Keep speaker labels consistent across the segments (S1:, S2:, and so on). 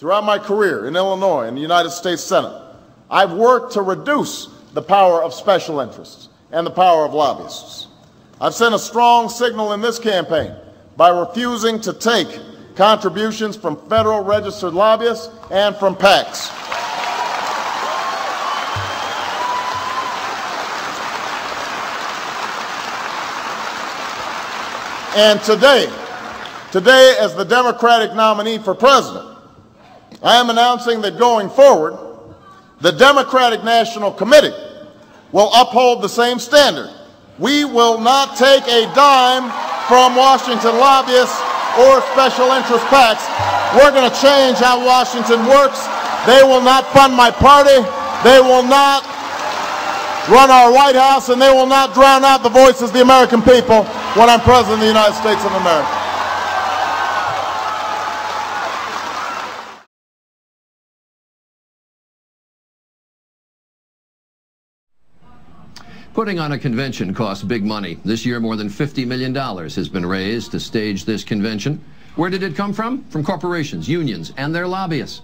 S1: Throughout my career in Illinois and the United States Senate, I've worked to reduce the power of special interests and the power of lobbyists. I've sent a strong signal in this campaign by refusing to take contributions from federal registered lobbyists and from PACs. And today, as the Democratic nominee for president, I am announcing that going forward, the Democratic National Committee will uphold the same standard. We will not take a dime from Washington lobbyists or special interest PACs. We're going to change how Washington works. They will not fund my party. They will not run our White House, and they will not drown out the voices of the American people when I'm President of the United States of America.
S2: Putting on a convention costs big money. This year, more than $50 million has been raised to stage this convention. Where did it come from? From corporations, unions, and their lobbyists.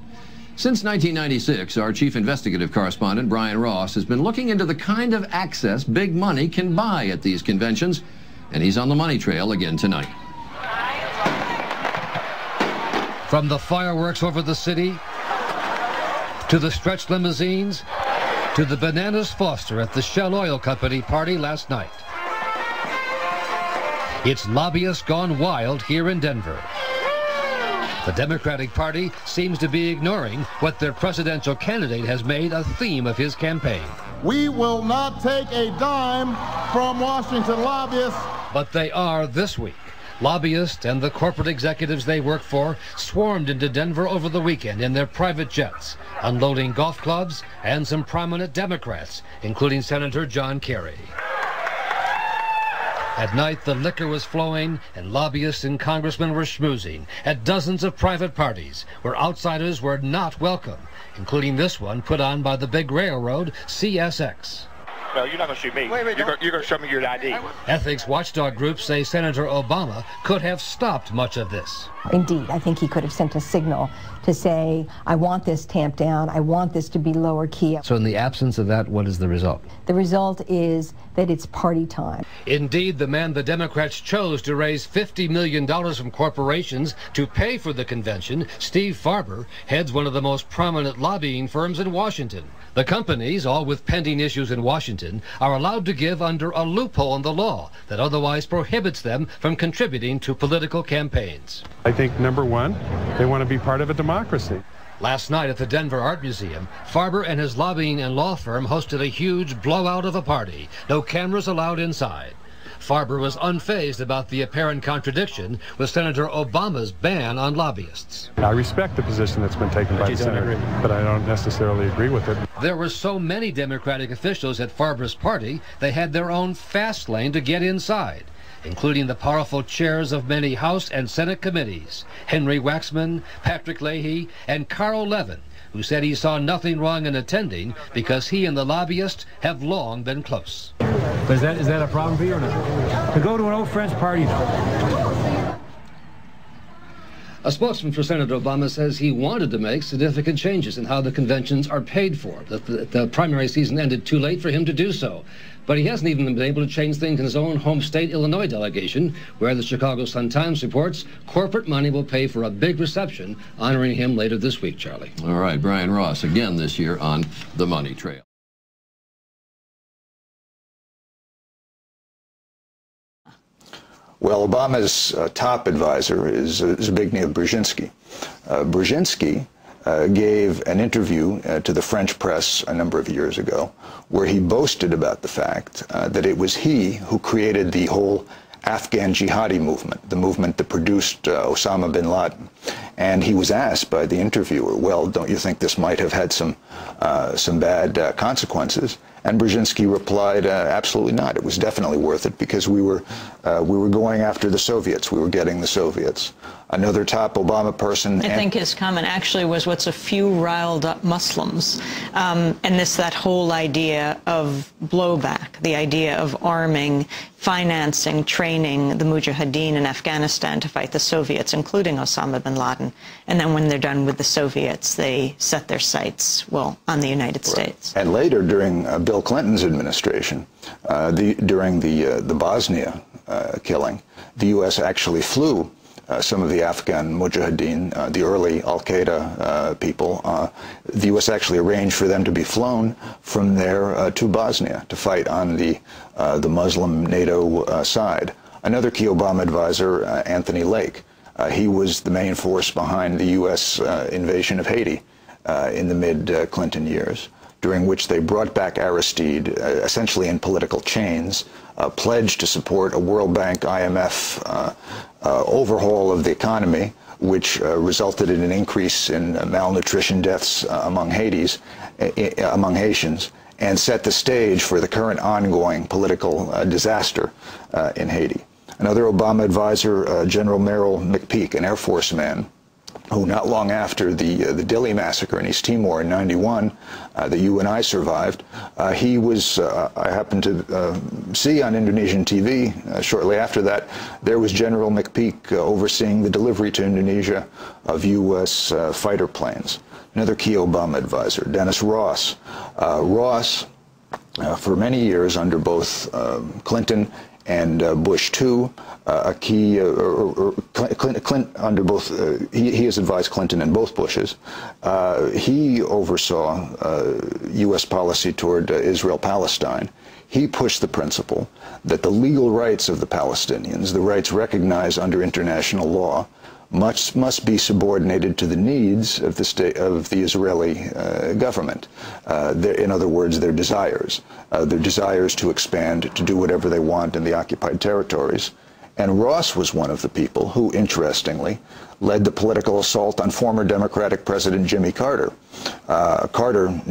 S2: Since 1996, our chief investigative correspondent, Brian Ross, has been looking into the kind of access big money can buy at these conventions, and he's on the money trail again tonight.
S3: From the fireworks over the city, to the stretch limousines, to the Bananas Foster at the Shell Oil Company party last night. It's lobbyists gone wild here in Denver. The Democratic Party seems to be ignoring what their presidential candidate has made a theme of his campaign.
S1: We will not take a dime from Washington lobbyists.
S3: But they are this week. Lobbyists and the corporate executives they work for swarmed into Denver over the weekend in their private jets, unloading golf clubs and some prominent Democrats, including Senator John Kerry. At night, the liquor was flowing, and lobbyists and congressmen were schmoozing at dozens of private parties where outsiders were not welcome, including this one put on by the big railroad, CSX.
S4: No, you're not going to shoot me. Wait, you're going to show me your ID.
S3: Ethics watchdog groups say Senator Obama could have stopped much of this.
S5: Indeed, I think he could have sent a signal to say, I want this tamped down, I want this to be lower key.
S3: So in the absence of that, what is the result?
S5: The result is that it's party time.
S3: Indeed, the man the Democrats chose to raise $50 million from corporations to pay for the convention, Steve Farber, heads one of the most prominent lobbying firms in Washington. The companies, all with pending issues in Washington, are allowed to give under a loophole in the law that otherwise prohibits them from contributing to political campaigns.
S6: I think, number one, they want to be part of a democracy.
S3: Last night at the Denver Art Museum, Farber and his lobbying and law firm hosted a huge blowout of a party. No cameras allowed inside. Farber was unfazed about the apparent contradiction with Senator Obama's ban on lobbyists.
S6: I respect the position that's been taken by the Senator, but I don't necessarily agree with it.
S3: There were so many Democratic officials at Farber's party, they had their own fast lane to get inside, including the powerful chairs of many House and Senate committees, Henry Waxman, Patrick Leahy, and Carl Levin, who said he saw nothing wrong in attending because he and the lobbyist have long been close.
S7: Is that a problem for you or not? To go to an old friend's party now.
S2: A spokesman for Senator Obama says he wanted to make significant changes in how the conventions are paid for. The primary season ended too late for him to do so. But he hasn't even been able to change things in his own home state, Illinois delegation, where the Chicago Sun-Times reports corporate money will pay for a big reception honoring him later this week, Charlie. All right, Brian Ross again this year on the money trail.
S8: Well, Obama's top advisor is Zbigniew Brzezinski. Brzezinski gave an interview to the French press a number of years ago where he boasted about the fact that it was he who created the whole Afghan jihadi movement, the movement that produced Osama bin Laden. And he was asked by the interviewer, well, don't you think this might have had some bad consequences? And Brzezinski replied, absolutely not. It was definitely worth it because we were going after the Soviets. We were getting the Soviets. Another top Obama person.
S9: I think his comment actually was, what's a few riled up Muslims? And that whole idea of blowback, the idea of arming, financing, training the Mujahideen in Afghanistan to fight the Soviets, including Osama bin Laden. And then when they're done with the Soviets, they set their sights, well, on the United States.
S8: And later, during Bill Clinton's administration, during the Bosnia killing, the U.S. actually flew some of the Afghan Mujahideen, the early al-Qaeda people. The U.S. actually arranged for them to be flown from there to Bosnia to fight on the Muslim NATO side. Another key Obama advisor, Anthony Lake, he was the main force behind the U.S. invasion of Haiti in the mid-Clinton years, during which they brought back Aristide, essentially in political chains, pledged to support a World Bank, IMF overhaul of the economy, which resulted in an increase in malnutrition deaths among Haitians, and set the stage for the current ongoing political disaster in Haiti. Another Obama advisor, General Merrill McPeak, an Air Force man, who not long after the Dili massacre in East Timor in '91, that you and I survived, he was, I happened to see on Indonesian TV shortly after that, there was General McPeak overseeing the delivery to Indonesia of U.S. fighter planes. Another key Obama advisor, Dennis Ross. Ross, for many years under both Clinton and Bush II, a key, Clinton, under both, he has advised Clinton and both Bushes. He oversaw U.S. policy toward Israel-Palestine. He pushed the principle that the legal rights of the Palestinians, the rights recognized under international law, must be subordinated to the needs of the state, of the Israeli government. In other words, their desires to expand, to do whatever they want in the occupied territories. And Ross was one of the people who, interestingly, led the political assault on former Democratic President Jimmy Carter. Carter,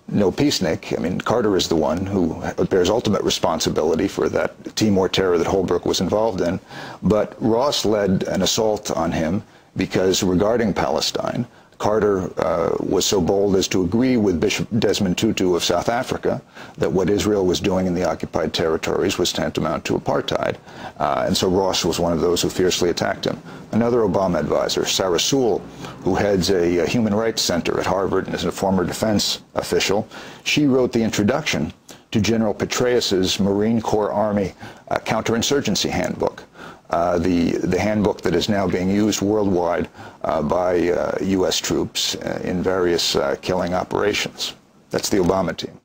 S8: no peacenik. I mean, Carter is the one who bears ultimate responsibility for that Timor terror that Holbrooke was involved in. But Ross led an assault on him because, regarding Palestine, Carter was so bold as to agree with Bishop Desmond Tutu of South Africa that what Israel was doing in the occupied territories was tantamount to apartheid. And so Ross was one of those who fiercely attacked him. Another Obama advisor, Sarah Sewell, who heads a human rights center at Harvard and is a former defense official, she wrote the introduction to General Petraeus's Marine Corps Army counterinsurgency handbook. The handbook that is now being used worldwide by U.S. troops in various killing operations. That's the Obama team.